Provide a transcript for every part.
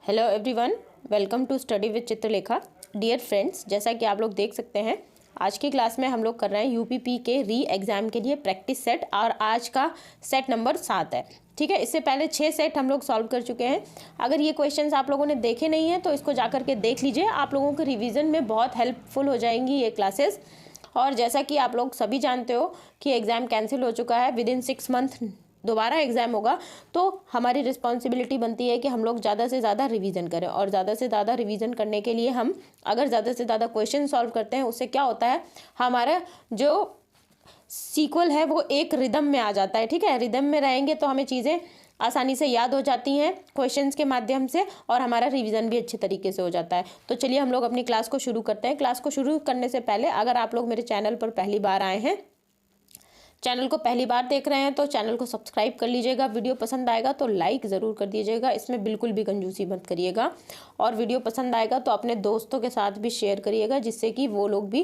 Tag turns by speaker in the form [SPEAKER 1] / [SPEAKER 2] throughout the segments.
[SPEAKER 1] Hello everyone, welcome to study with Chitralekha. Dear friends, जैसा कि आप लोग देख सकते हैं आज की क्लास में हम लोग कर रहे हैं यूपीपी के री एग्ज़ाम के लिए प्रैक्टिस सेट और आज का सेट नंबर 7 है। ठीक है, इससे पहले 6 सेट हम लोग सॉल्व कर चुके हैं। अगर ये क्वेश्चंस आप लोगों ने देखे नहीं हैं तो इसको जाकर के देख लीजिए, आप लोगों को रिवीजन में बहुत हेल्पफुल हो जाएंगी ये क्लासेस। और जैसा कि आप लोग सभी जानते हो कि एग्ज़ाम कैंसिल हो चुका है, विद इन 6 मंथ दोबारा एग्ज़ाम होगा, तो हमारी रिस्पॉन्सिबिलिटी बनती है कि हम लोग ज़्यादा से ज़्यादा रिवीजन करें। और ज़्यादा से ज़्यादा रिवीजन करने के लिए हम अगर ज़्यादा से ज़्यादा क्वेश्चन सॉल्व करते हैं, उससे क्या होता है, हमारा जो सीक्वल है वो एक रिदम में आ जाता है। ठीक है, रिदम में रहेंगे तो हमें चीज़ें आसानी से याद हो जाती हैं क्वेश्चंस के माध्यम से, और हमारा रिवीजन भी अच्छे तरीके से हो जाता है। तो चलिए हम लोग अपनी क्लास को शुरू करते हैं। क्लास को शुरू करने से पहले अगर आप लोग मेरे चैनल पर पहली बार आए हैं, चैनल को पहली बार देख रहे हैं, तो चैनल को सब्सक्राइब कर लीजिएगा। वीडियो पसंद आएगा तो लाइक ज़रूर कर दीजिएगा, इसमें बिल्कुल भी कंजूसी मत करिएगा। और वीडियो पसंद आएगा तो अपने दोस्तों के साथ भी शेयर करिएगा, जिससे कि वो लोग भी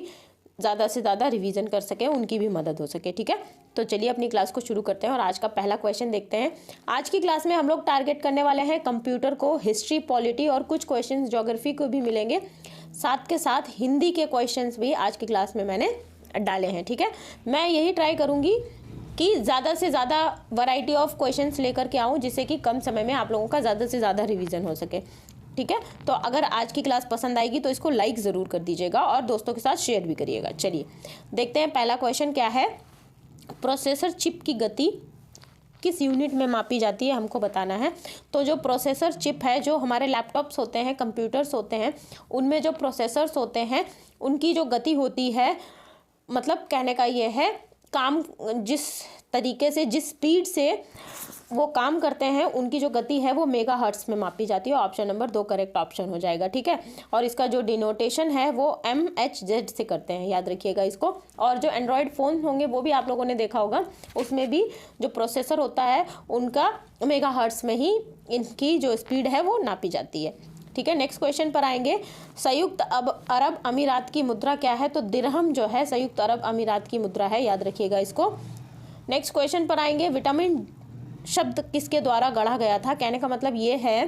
[SPEAKER 1] ज़्यादा से ज़्यादा रिवीजन कर सकें, उनकी भी मदद हो सके। ठीक है, तो चलिए अपनी क्लास को शुरू करते हैं और आज का पहला क्वेश्चन देखते हैं। आज की क्लास में हम लोग टारगेट करने वाले हैं कंप्यूटर को, हिस्ट्री, पॉलिटी और कुछ क्वेश्चन ज्योग्राफी को भी मिलेंगे। साथ के साथ हिंदी के क्वेश्चन भी आज की क्लास में मैंने डाले हैं। ठीक है, मैं यही ट्राई करूँगी कि ज़्यादा से ज़्यादा वैरायटी ऑफ क्वेश्चंस लेकर के आऊँ, जिससे कि कम समय में आप लोगों का ज़्यादा से ज़्यादा रिवीजन हो सके। ठीक है, तो अगर आज की क्लास पसंद आएगी तो इसको लाइक ज़रूर कर दीजिएगा और दोस्तों के साथ शेयर भी करिएगा। चलिए देखते हैं पहला क्वेश्चन क्या है। प्रोसेसर चिप की गति किस यूनिट में मापी जाती है, हमको बताना है। तो जो प्रोसेसर चिप है, जो हमारे लैपटॉप्स होते हैं, कंप्यूटर्स होते हैं, उनमें जो प्रोसेसर्स होते हैं उनकी जो गति होती है, मतलब कहने का ये है, काम जिस तरीके से, जिस स्पीड से वो काम करते हैं, उनकी जो गति है वो मेगाहर्ट्ज में मापी जाती है। ऑप्शन नंबर 2 करेक्ट ऑप्शन हो जाएगा। ठीक है, और इसका जो डिनोटेशन है वो MHz से करते हैं, याद रखिएगा इसको। और जो एंड्रॉयड फ़ोन होंगे वो भी आप लोगों ने देखा होगा, उसमें भी जो प्रोसेसर होता है उनका मेगाहर्ट्ज में ही इनकी जो स्पीड है वो नापी जाती है। ठीक है, नेक्स्ट क्वेश्चन पर आएंगे। संयुक्त अरब अमीरात की मुद्रा क्या है? तो दिरहम जो है संयुक्त अरब अमीरात की मुद्रा है, याद रखिएगा इसको। नेक्स्ट क्वेश्चन पर आएंगे। विटामिन शब्द किसके द्वारा गढ़ा गया था? कहने का मतलब ये है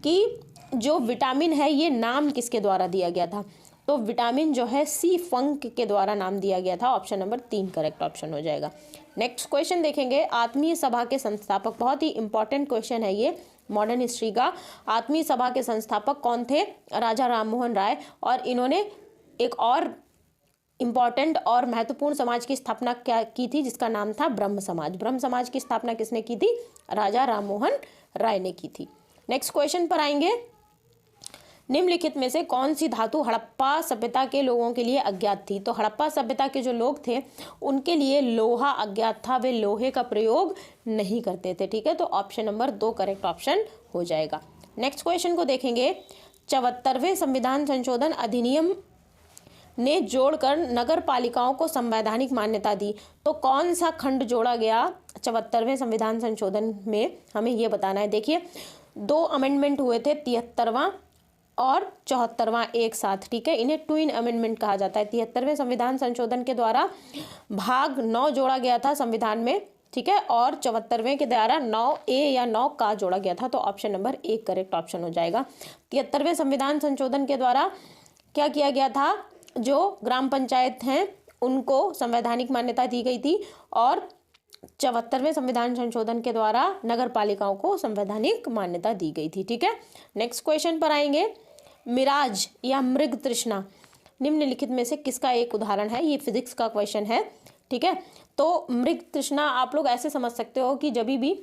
[SPEAKER 1] कि जो विटामिन है ये नाम किसके द्वारा दिया गया था? तो विटामिन जो है सी फंक के द्वारा नाम दिया गया था। ऑप्शन नंबर 3 करेक्ट ऑप्शन हो जाएगा। नेक्स्ट क्वेश्चन देखेंगे। आत्मीय सभा के संस्थापक, बहुत ही इंपॉर्टेंट क्वेश्चन है ये मॉडर्न हिस्ट्री का। आत्मीय सभा के संस्थापक कौन थे? राजा राममोहन राय। और इन्होंने एक और इम्पॉर्टेंट और महत्वपूर्ण समाज की स्थापना क्या की थी, जिसका नाम था ब्रह्म समाज। ब्रह्म समाज की स्थापना किसने की थी? राजा राममोहन राय ने की थी। नेक्स्ट क्वेश्चन पर आएंगे। निम्नलिखित में से कौन सी धातु हड़प्पा सभ्यता के लोगों के लिए अज्ञात थी? तो हड़प्पा सभ्यता के जो लोग थे उनके लिए लोहा अज्ञात था, वे लोहे का प्रयोग नहीं करते थे। ठीक है, तो ऑप्शन नंबर 2 करेक्ट ऑप्शन हो जाएगा। नेक्स्ट क्वेश्चन को देखेंगे। 74वें संविधान संशोधन अधिनियम ने जोड़कर नगर पालिकाओं को संवैधानिक मान्यता दी। तो कौन सा खंड जोड़ा गया 74वें संविधान संशोधन में, हमें ये बताना है। देखिए 2 अमेंडमेंट हुए थे, 73वां और 74वां एक साथ। ठीक है, इन्हें ट्विन अमेंडमेंट कहा जाता है। 73वें संविधान संशोधन के द्वारा भाग 9 जोड़ा गया था संविधान में। ठीक है, और 74वें के द्वारा 9A या 9 का जोड़ा गया था। तो ऑप्शन नंबर 1 करेक्ट ऑप्शन हो जाएगा। 73वें संविधान संशोधन के द्वारा क्या किया गया था? जो ग्राम पंचायत हैं उनको संवैधानिक मान्यता दी गई थी, और 74वें संविधान संशोधन के द्वारा नगर पालिकाओं को संवैधानिक मान्यता दी गई थी। ठीक है, नेक्स्ट क्वेश्चन पर आएंगे। मिराज या मृग तृष्णा निम्नलिखित में से किसका एक उदाहरण है? ये फिजिक्स का क्वेश्चन है। ठीक है, तो मृग तृष्णा आप लोग ऐसे समझ सकते हो कि जब भी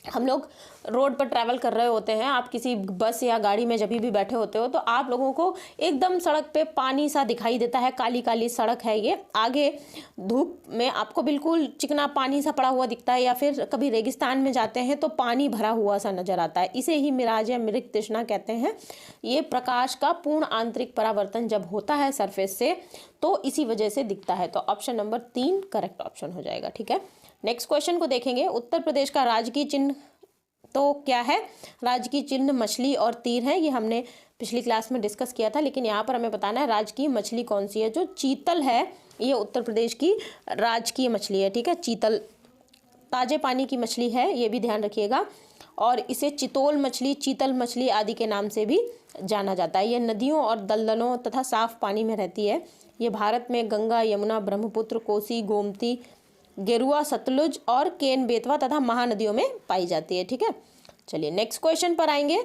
[SPEAKER 1] हम लोग रोड पर ट्रैवल कर रहे होते हैं, आप किसी बस या गाड़ी में जब भी बैठे होते हो, तो आप लोगों को एकदम सड़क पे पानी सा दिखाई देता है, काली काली सड़क है ये, आगे धूप में आपको बिल्कुल चिकना पानी सा पड़ा हुआ दिखता है, या फिर कभी रेगिस्तान में जाते हैं तो पानी भरा हुआ सा नजर आता है। इसे ही मिराज या मृग तृष्णा कहते हैं। ये प्रकाश का पूर्ण आंतरिक परावर्तन जब होता है सरफेस से, तो इसी वजह से दिखता है। तो ऑप्शन नंबर 3 करेक्ट ऑप्शन हो जाएगा। ठीक है, नेक्स्ट क्वेश्चन को देखेंगे। उत्तर प्रदेश का राजकीय चिन्ह तो क्या है? राजकीय चिन्ह मछली और तीर है, ये हमने पिछली क्लास में डिस्कस किया था, लेकिन यहाँ पर हमें बताना है राजकीय मछली कौन सी है। जो चीतल है ये उत्तर प्रदेश की राजकीय मछली है। ठीक है, चीतल ताजे पानी की मछली है, ये भी ध्यान रखिएगा। और इसे चितोल मछली, चीतल मछली आदि के नाम से भी जाना जाता है। ये नदियों और दलदलों तथा साफ पानी में रहती है। ये भारत में गंगा, यमुना, ब्रह्मपुत्र, कोसी, गोमती, गेरुआ, सतलुज और केन, बेतवा तथा महानदियों में पाई जाती है। ठीक है, चलिए नेक्स्ट क्वेश्चन पर आएंगे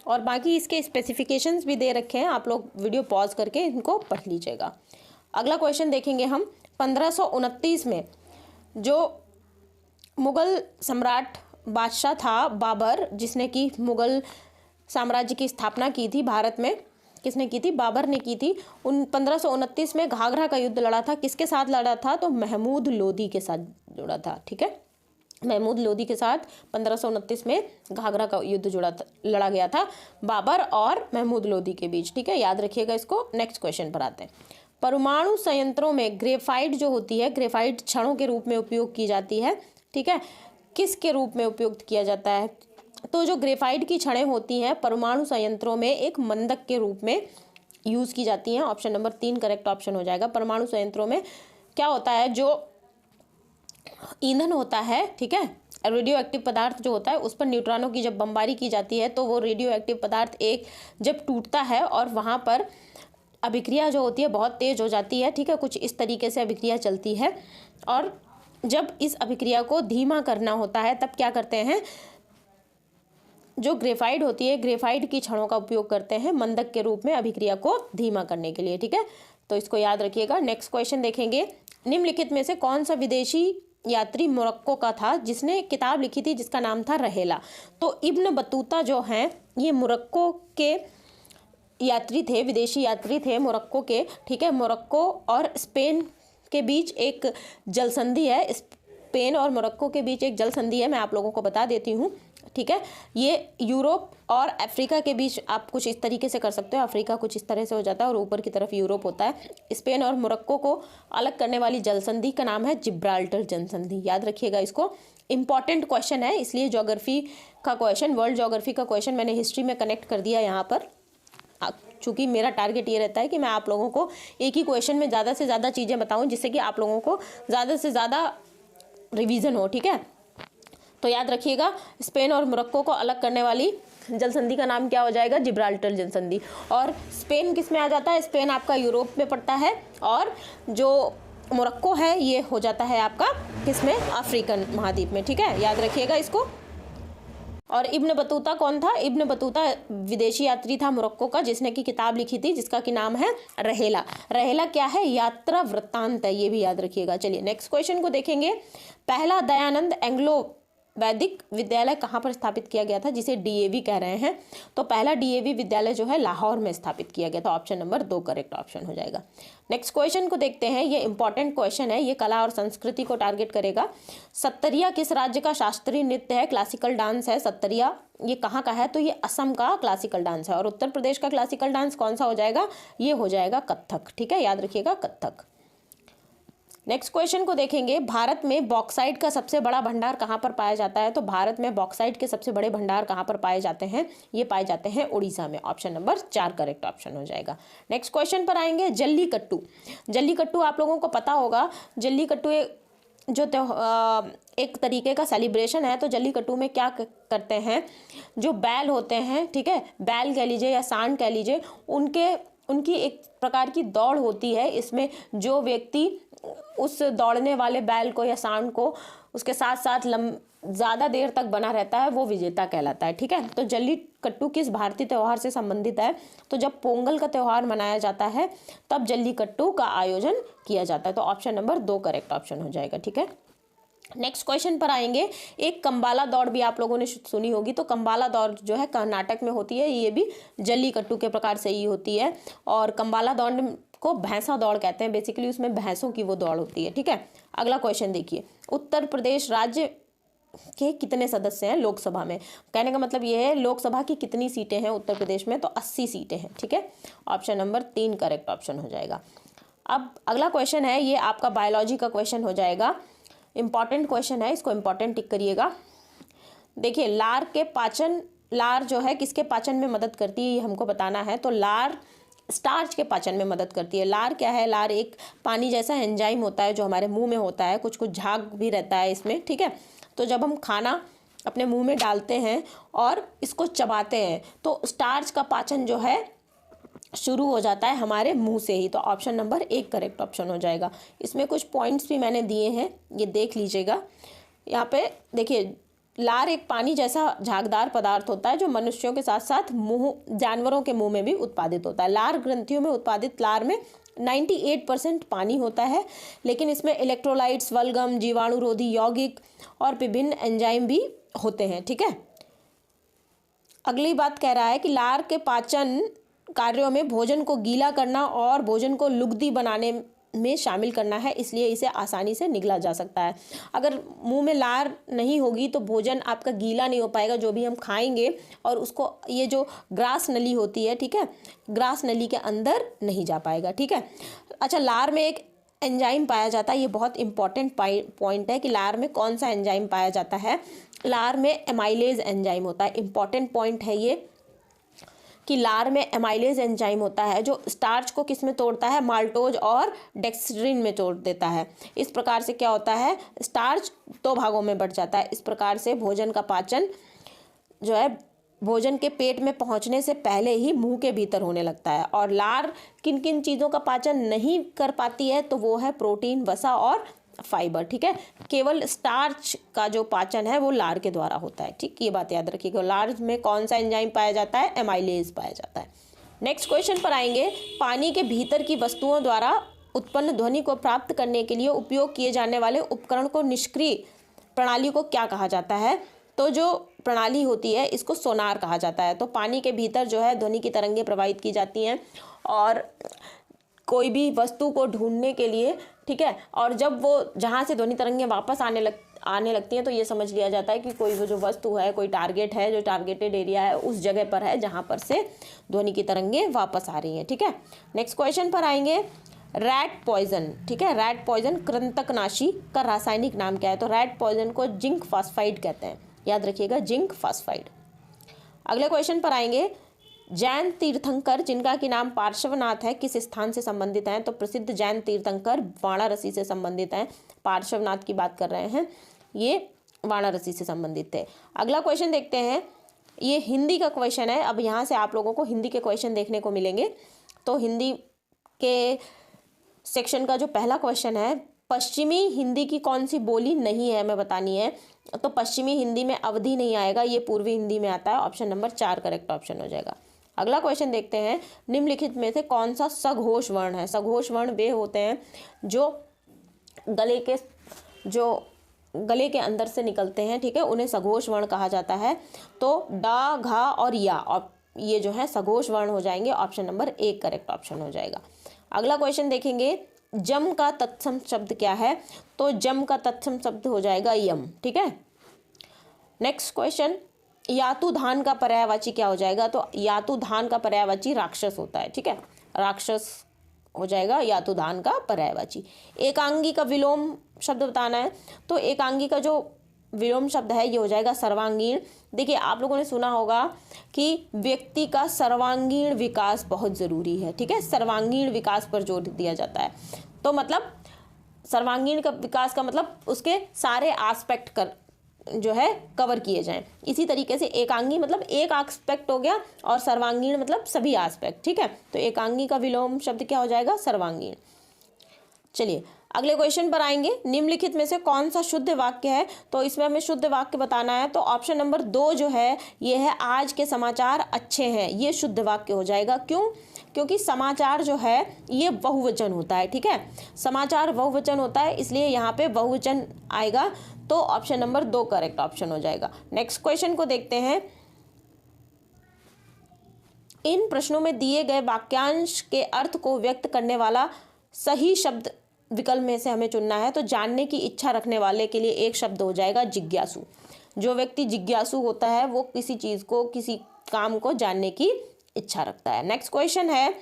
[SPEAKER 1] और बाकी इसके स्पेसिफिकेशंस भी दे रखे हैं, आप लोग वीडियो पॉज करके इनको पढ़ लीजिएगा। अगला क्वेश्चन देखेंगे हम। 1529 में जो मुगल सम्राट बादशाह था बाबर, जिसने कि मुगल साम्राज्य की स्थापना की थी भारत में, किसने की थी? बाबर ने की थी। 1529 में घाघरा का युद्ध लड़ा था। किसके साथ लड़ा था? तो महमूद लोदी के साथ जुड़ा था। ठीक है, महमूद लोदी के साथ 1529 में घाघरा का युद्ध लड़ा गया था बाबर और महमूद लोदी के बीच। ठीक है, याद रखिएगा इसको। नेक्स्ट क्वेश्चन पर आते हैं। परमाणु संयंत्रों में ग्रेफाइट जो होती है, ग्रेफाइट छड़ों के रूप में उपयोग की जाती है। ठीक है, किस के रूप में उपयोग किया जाता है? तो जो ग्रेफाइट की छड़ें होती हैं परमाणु संयंत्रों में एक मंदक के रूप में यूज़ की जाती हैं। ऑप्शन नंबर 3 करेक्ट ऑप्शन हो जाएगा। परमाणु संयंत्रों में क्या होता है, जो ईंधन होता है, ठीक है, रेडियो एक्टिव पदार्थ जो होता है, उस पर न्यूट्रॉनों की जब बमबारी की जाती है तो वो रेडियो एक्टिव पदार्थ एक जब टूटता है और वहाँ पर अभिक्रिया जो होती है बहुत तेज हो जाती है। ठीक है, कुछ इस तरीके से अभिक्रिया चलती है और जब इस अभिक्रिया को धीमा करना होता है तब क्या करते हैं, जो ग्रेफाइट होती है, ग्रेफाइट की छड़ों का उपयोग करते हैं मंदक के रूप में अभिक्रिया को धीमा करने के लिए। ठीक है, तो इसको याद रखिएगा। नेक्स्ट क्वेश्चन देखेंगे। निम्नलिखित में से कौन सा विदेशी यात्री मोरक्को का था जिसने किताब लिखी थी जिसका नाम था रहेला? तो इब्न बतूता जो हैं ये मोरक्को के यात्री थे, विदेशी यात्री थे मोरक्को के। ठीक है, मोरक्को और स्पेन के बीच एक जल संधि है, स्पेन और मोरक्को के बीच एक जल संधि है, मैं आप लोगों को बता देती हूँ। ठीक है, ये यूरोप और अफ्रीका के बीच आप कुछ इस तरीके से कर सकते हो। अफ्रीका कुछ इस तरह से हो जाता है और ऊपर की तरफ यूरोप होता है। स्पेन और मोरक्को को अलग करने वाली जल संधि का नाम है जिब्राल्टर जल संधि। याद रखिएगा इसको, इंपॉर्टेंट क्वेश्चन है, इसलिए ज्योग्राफी का क्वेश्चन, वर्ल्ड ज्योग्राफी का क्वेश्चन मैंने हिस्ट्री में कनेक्ट कर दिया यहाँ पर। चूँकि मेरा टारगेट ये रहता है कि मैं आप लोगों को एक ही क्वेश्चन में ज़्यादा से ज़्यादा चीज़ें बताऊँ जिससे कि आप लोगों को ज़्यादा से ज़्यादा रिवीजन हो। ठीक है, तो याद रखिएगा स्पेन और मोरक्को को अलग करने वाली जल संधि का नाम क्या हो जाएगा? जिब्राल्टर जल संधि। और स्पेन किस में आ जाता है? स्पेन आपका यूरोप में पड़ता है और जो मोरक्को है ये हो जाता है आपका किस में? अफ्रीकन महाद्वीप में। ठीक है, याद रखिएगा इसको। और इब्न बतूता कौन था? इब्न बतूता विदेशी यात्री था मोरक्को का जिसने की किताब लिखी थी जिसका कि नाम है रहेला। रहेला क्या है? यात्रा वृत्तांत है, ये भी याद रखिएगा। चलिए नेक्स्ट क्वेश्चन को देखेंगे। पहला दयानंद एंग्लो वैदिक विद्यालय कहाँ पर स्थापित किया गया था, जिसे डीएवी कह रहे हैं? तो पहला डीएवी विद्यालय जो है लाहौर में स्थापित किया गया था। ऑप्शन नंबर 2 करेक्ट ऑप्शन हो जाएगा। नेक्स्ट क्वेश्चन को देखते हैं, ये इंपॉर्टेंट क्वेश्चन है, ये कला और संस्कृति को टारगेट करेगा। सत्तरिया किस राज्य का शास्त्रीय नृत्य है, क्लासिकल डांस है? सत्तरिया ये कहाँ का है? तो ये असम का क्लासिकल डांस है। और उत्तर प्रदेश का क्लासिकल डांस कौन सा हो जाएगा? ये हो जाएगा कथक। ठीक है, याद रखिएगा कथक। नेक्स्ट क्वेश्चन को देखेंगे। भारत में बॉक्साइट का सबसे बड़ा भंडार कहाँ पर पाया जाता है? तो भारत में बॉक्साइट के सबसे बड़े भंडार कहाँ पर पाए जाते हैं? ये पाए जाते हैं उड़ीसा में। ऑप्शन नंबर 4 करेक्ट ऑप्शन हो जाएगा। नेक्स्ट क्वेश्चन पर आएंगे। जल्लीकट्टू। जल्लीकट्टू आप लोगों को पता होगा, जल्लीकट्टू जो एक तरीके का सेलिब्रेशन है। तो जल्लीकट्टू में क्या करते हैं, जो बैल होते हैं, ठीक है, बैल कह लीजिए या सांड कह लीजिए, उनकी एक प्रकार की दौड़ होती है। इसमें जो व्यक्ति उस दौड़ने वाले बैल को या सांड को उसके साथ साथ ज़्यादा देर तक बना रहता है वो विजेता कहलाता है। ठीक है, तो जल्लीकट्टू किस भारतीय त्यौहार से संबंधित है? तो जब पोंगल का त्यौहार मनाया जाता है तब जल्लीकट्टू का आयोजन किया जाता है। तो ऑप्शन नंबर 2 करेक्ट ऑप्शन हो जाएगा। ठीक है, नेक्स्ट क्वेश्चन पर आएंगे। एक कंबाला दौड़ भी आप लोगों ने सुनी होगी। तो कंबाला दौड़ जो है कर्नाटक में होती है, ये भी जल्लीकट्टू के प्रकार से ही होती है। और कंबाला दौड़ को भैंसा दौड़ कहते हैं, बेसिकली उसमें भैंसों की वो दौड़ होती है। ठीक है, अगला क्वेश्चन देखिए। उत्तर प्रदेश राज्य के कितने सदस्य हैं लोकसभा में? कहने का मतलब ये है लोकसभा की कितनी सीटें हैं उत्तर प्रदेश में? तो 80 सीटें हैं। ठीक है, ऑप्शन नंबर 3 करेक्ट ऑप्शन हो जाएगा। अब अगला क्वेश्चन है, ये आपका बायोलॉजी का क्वेश्चन हो जाएगा। इंपॉर्टेंट क्वेश्चन है, इसको इंपॉर्टेंट टिक करिएगा। देखिए, लार जो है किसके पाचन में मदद करती है ये हमको बताना है। तो लार स्टार्च के पाचन में मदद करती है। लार क्या है? लार एक पानी जैसा एंजाइम होता है जो हमारे मुंह में होता है, कुछ कुछ झाग भी रहता है इसमें। ठीक है, तो जब हम खाना अपने मुंह में डालते हैं और इसको चबाते हैं तो स्टार्च का पाचन जो है शुरू हो जाता है हमारे मुंह से ही। तो ऑप्शन नंबर 1 करेक्ट ऑप्शन हो जाएगा। इसमें कुछ पॉइंट्स भी मैंने दिए हैं, ये देख लीजिएगा। यहाँ पे देखिए, लार एक पानी जैसा झागदार पदार्थ होता है जो मनुष्यों के साथ साथ जानवरों के मुंह में भी उत्पादित होता है। लार ग्रंथियों में उत्पादित लार में 98% पानी होता है, लेकिन इसमें इलेक्ट्रोलाइट्स, वल्गम, जीवाणुरोधी यौगिक और विभिन्न एंजाइम भी होते हैं। ठीक है, अगली बात कह रहा है कि लार के पाचन कार्यों में भोजन को गीला करना और भोजन को लुगदी बनाने में शामिल करना है, इसलिए इसे आसानी से निगला जा सकता है। अगर मुंह में लार नहीं होगी तो भोजन आपका गीला नहीं हो पाएगा, जो भी हम खाएंगे, और उसको ये जो ग्रास नली होती है, ठीक है, ग्रास नली के अंदर नहीं जा पाएगा। ठीक है, अच्छा, लार में एक एंजाइम पाया जाता है, ये बहुत इंपॉर्टेंट पॉइंट है कि लार में कौन सा एंजाइम पाया जाता है। लार में एमाइलेज एंजाइम होता है। इंपॉर्टेंट पॉइंट है ये कि लार में एमाइलेज एंजाइम होता है जो स्टार्च को किस में तोड़ता है, माल्टोज और डेक्स्ट्रिन में तोड़ देता है। इस प्रकार से क्या होता है, स्टार्च 2 भागों में बढ़ जाता है। इस प्रकार से भोजन का पाचन जो है भोजन के पेट में पहुंचने से पहले ही मुंह के भीतर होने लगता है। और लार किन किन चीज़ों का पाचन नहीं कर पाती है, तो वो है प्रोटीन, वसा और फाइबर। ठीक है, केवल स्टार्च का जो पाचन है वो लार के द्वारा होता है। ठीक, ये बात याद रखिएगा। लार में कौन सा एंजाइम पाया जाता है, एमाइलेज पाया जाता है। नेक्स्ट क्वेश्चन पर आएंगे, पानी के भीतर की वस्तुओं द्वारा उत्पन्न ध्वनि को प्राप्त करने के लिए उपयोग किए जाने वाले उपकरण को निष्क्रिय प्रणाली को क्या कहा जाता है। तो जो प्रणाली होती है इसको सोनार कहा जाता है। तो पानी के भीतर जो है ध्वनि की तरंगें प्रवाहित की जाती हैं और कोई भी वस्तु को ढूंढने के लिए, ठीक है, और जब वो जहाँ से ध्वनि तरंगें वापस आने लगती हैं तो ये समझ लिया जाता है कि कोई वो जो वस्तु है, कोई टारगेट है, जो टारगेटेड एरिया है उस जगह पर है जहाँ पर से ध्वनि की तरंगें वापस आ रही हैं। ठीक है, नेक्स्ट क्वेश्चन पर आएंगे, रैट पॉइजन। ठीक है, रैट पॉइजन कृंतकनाशी का रासायनिक नाम क्या है। तो रैट पॉइजन को जिंक फास्फाइड कहते हैं, याद रखिएगा, जिंक फास्फाइड। अगले क्वेश्चन पर आएंगे, जैन तीर्थंकर जिनका कि नाम पार्श्वनाथ है किस स्थान से संबंधित हैं। तो प्रसिद्ध जैन तीर्थंकर वाराणसी से संबंधित हैं। पार्श्वनाथ की बात कर रहे हैं, ये वाराणसी से संबंधित थे। अगला क्वेश्चन देखते हैं, ये हिंदी का क्वेश्चन है। अब यहाँ से आप लोगों को हिंदी के क्वेश्चन देखने को मिलेंगे। तो हिंदी के सेक्शन का जो पहला क्वेश्चन है, पश्चिमी हिंदी की कौन सी बोली नहीं है, हमें बतानी है। तो पश्चिमी हिंदी में अवधी नहीं आएगा, ये पूर्वी हिंदी में आता है। ऑप्शन नंबर 4 करेक्ट ऑप्शन हो जाएगा। अगला क्वेश्चन देखते हैं, निम्नलिखित में से कौन सा सघोष वर्ण है। सघोष वर्ण वे होते हैं जो गले के अंदर से निकलते हैं, ठीक है, उन्हें सघोष वर्ण कहा जाता है। तो डा, घा और या, और ये जो है सघोष वर्ण हो जाएंगे। ऑप्शन नंबर 1 करेक्ट ऑप्शन हो जाएगा। अगला क्वेश्चन देखेंगे, जम का तत्सम शब्द क्या है। तो जम का तत्सम शब्द हो जाएगा यम। ठीक है, नेक्स्ट क्वेश्चन, यातुधान का पर्यायवाची क्या हो जाएगा। तो यातुधान का पर्यायवाची राक्षस होता है। ठीक है, राक्षस हो जाएगा यातुधान का पर्यायवाची। एकांगी का विलोम शब्द बताना है। तो एकांगी का जो विलोम शब्द है ये हो जाएगा सर्वांगीण। देखिए, आप लोगों ने सुना होगा कि व्यक्ति का सर्वांगीण विकास बहुत ज़रूरी है। ठीक है, सर्वांगीण विकास पर जोर दिया जाता है। तो मतलब सर्वांगीण का विकास का मतलब उसके सारे एस्पेक्ट जो है कवर किए जाएं। इसी तरीके से एकांगी मतलब एक एस्पेक्ट हो गया और सर्वांगीण मतलब सभी एस्पेक्ट। ठीक है, तो एकांगी का विलोम शब्द क्या हो जाएगा, सर्वांगीण। चलिए अगले क्वेश्चन पर आएंगे, निम्नलिखित में से कौन सा शुद्ध वाक्य है। तो इसमें हमें शुद्ध वाक्य बताना है। तो ऑप्शन नंबर 2 जो है ये है, आज के समाचार अच्छे हैं। ये शुद्ध वाक्य हो जाएगा। क्यों? क्योंकि समाचार जो है ये बहुवचन होता है। ठीक है, समाचार बहुवचन होता है, इसलिए यहाँ पे बहुवचन आएगा। तो ऑप्शन नंबर 2 करेक्ट ऑप्शन हो जाएगा। नेक्स्ट क्वेश्चन को देखते हैं, इन प्रश्नों में दिए गए वाक्यांश के अर्थ को व्यक्त करने वाला सही शब्द विकल्प में से हमें चुनना है। तो जानने की इच्छा रखने वाले के लिए एक शब्द हो जाएगा जिज्ञासु। जो व्यक्ति जिज्ञासु होता है वो किसी चीज़ को, किसी काम को जानने की इच्छा रखता है। नेक्स्ट क्वेश्चन है,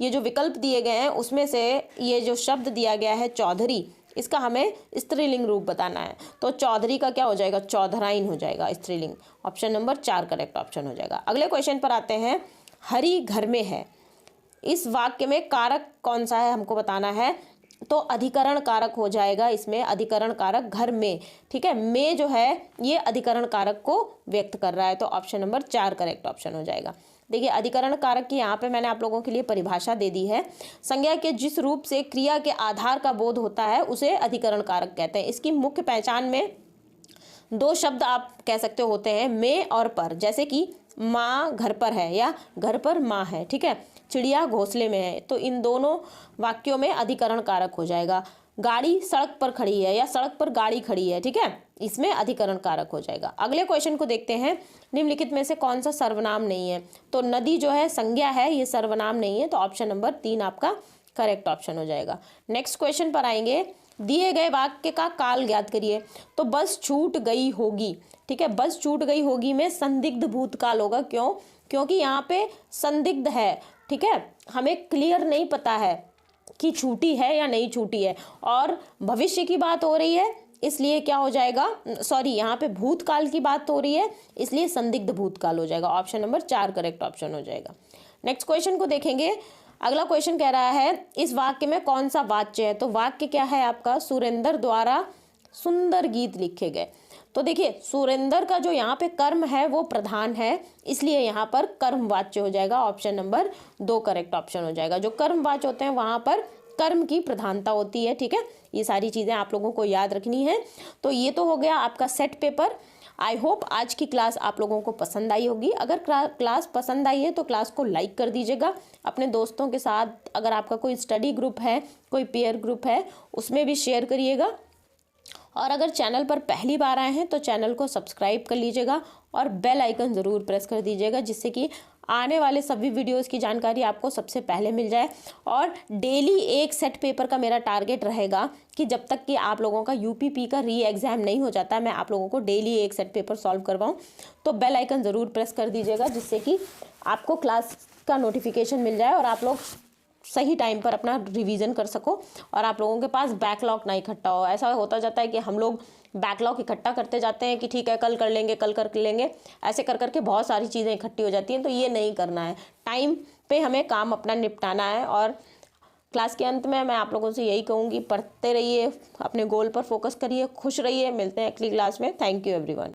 [SPEAKER 1] ये जो विकल्प दिए गए हैं उसमें से ये जो शब्द दिया गया है चौधरी, इसका हमें स्त्रीलिंग रूप बताना है। तो चौधरी का क्या हो जाएगा, चौधराइन हो जाएगा स्त्रीलिंग। ऑप्शन नंबर 4 करेक्ट ऑप्शन हो जाएगा। अगले क्वेश्चन पर आते हैं, हरी घर में है। इस वाक्य में कारक कौन सा है हमको बताना है। तो अधिकरण कारक हो जाएगा इसमें, अधिकरण कारक घर में, ठीक है। में जो है ये अधिकरण कारक को व्यक्त कर रहा है, तो ऑप्शन नंबर 4 करेक्ट ऑप्शन हो जाएगा। देखिए अधिकरण कारक की यहाँ पे मैंने आप लोगों के लिए परिभाषा दे दी है। संज्ञा के जिस रूप से क्रिया के आधार का बोध होता है उसे अधिकरण कारक कहते हैं। इसकी मुख्य पहचान में 2 शब्द आप कह सकते होते हैं, में और पर। जैसे कि माँ घर पर है या घर पर माँ है, ठीक है। चिड़िया घोंसले में है, तो इन दोनों वाक्यों में अधिकरण कारक हो जाएगा। गाड़ी सड़क पर खड़ी है या सड़क पर गाड़ी खड़ी है, ठीक है, इसमें अधिकरण कारक हो जाएगा। अगले क्वेश्चन को देखते हैं, निम्नलिखित में से कौन सा सर्वनाम नहीं है। तो नदी जो है संज्ञा है, ये सर्वनाम नहीं है, तो ऑप्शन नंबर 3 आपका करेक्ट ऑप्शन हो जाएगा। नेक्स्ट क्वेश्चन पर आएंगे, दिए गए वाक्य का काल ज्ञात करिए। तो बस छूट गई होगी, ठीक है, बस छूट गई होगी में संदिग्ध भूतकाल होगा। क्यों? क्योंकि यहाँ पे संदिग्ध है, ठीक है, हमें क्लियर नहीं पता है कि छूटी है या नहीं छूटी है, और भविष्य की बात हो रही है, इसलिए क्या हो जाएगा, सॉरी यहाँ पे भूतकाल की बात हो रही है, इसलिए संदिग्ध भूतकाल हो जाएगा। ऑप्शन नंबर 4 करेक्ट ऑप्शन हो जाएगा। नेक्स्ट क्वेश्चन को देखेंगे। अगला क्वेश्चन कह रहा है, इस वाक्य में कौन सा वाच्य है। तो वाक्य क्या है आपका, सुरेंद्र द्वारा सुंदर गीत लिखे गए। तो देखिए सुरेंद्र का जो यहाँ पे कर्म है वो प्रधान है, इसलिए यहाँ पर कर्म वाच्य हो जाएगा। ऑप्शन नंबर 2 करेक्ट ऑप्शन हो जाएगा। जो कर्म वाच्य होते हैं वहाँ पर कर्म की प्रधानता होती है, ठीक है। ये सारी चीज़ें आप लोगों को याद रखनी है। तो ये तो हो गया आपका सेट पेपर। आई होप आज की क्लास आप लोगों को पसंद आई होगी। अगर क्लास पसंद आई है तो क्लास को लाइक कर दीजिएगा। अपने दोस्तों के साथ, अगर आपका कोई स्टडी ग्रुप है, कोई पेयर ग्रुप है, उसमें भी शेयर करिएगा। और अगर चैनल पर पहली बार आए हैं तो चैनल को सब्सक्राइब कर लीजिएगा और बेल आइकन ज़रूर प्रेस कर दीजिएगा, जिससे कि आने वाले सभी वीडियोस की जानकारी आपको सबसे पहले मिल जाए। और डेली एक सेट पेपर का मेरा टारगेट रहेगा कि जब तक कि आप लोगों का यूपीपी का री एग्ज़ाम नहीं हो जाता, मैं आप लोगों को डेली एक सेट पेपर सॉल्व करवाऊँ। तो बेल आइकन ज़रूर प्रेस कर दीजिएगा, जिससे कि आपको क्लास का नोटिफिकेशन मिल जाए और आप लोग सही टाइम पर अपना रिवीजन कर सको और आप लोगों के पास बैकलॉग ना इकट्ठा हो। ऐसा होता जाता है कि हम लोग बैकलॉग इकट्ठा करते जाते हैं कि ठीक है कल कर लेंगे, कल कर लेंगे, ऐसे कर करके बहुत सारी चीज़ें इकट्ठी हो जाती हैं। तो ये नहीं करना है, टाइम पे हमें काम अपना निपटाना है। और क्लास के अंत में मैं आप लोगों से यही कहूँगी, पढ़ते रहिए, अपने गोल पर फोकस करिए, खुश रहिए। मिलते हैं अगली क्लास में। Thank you everyone.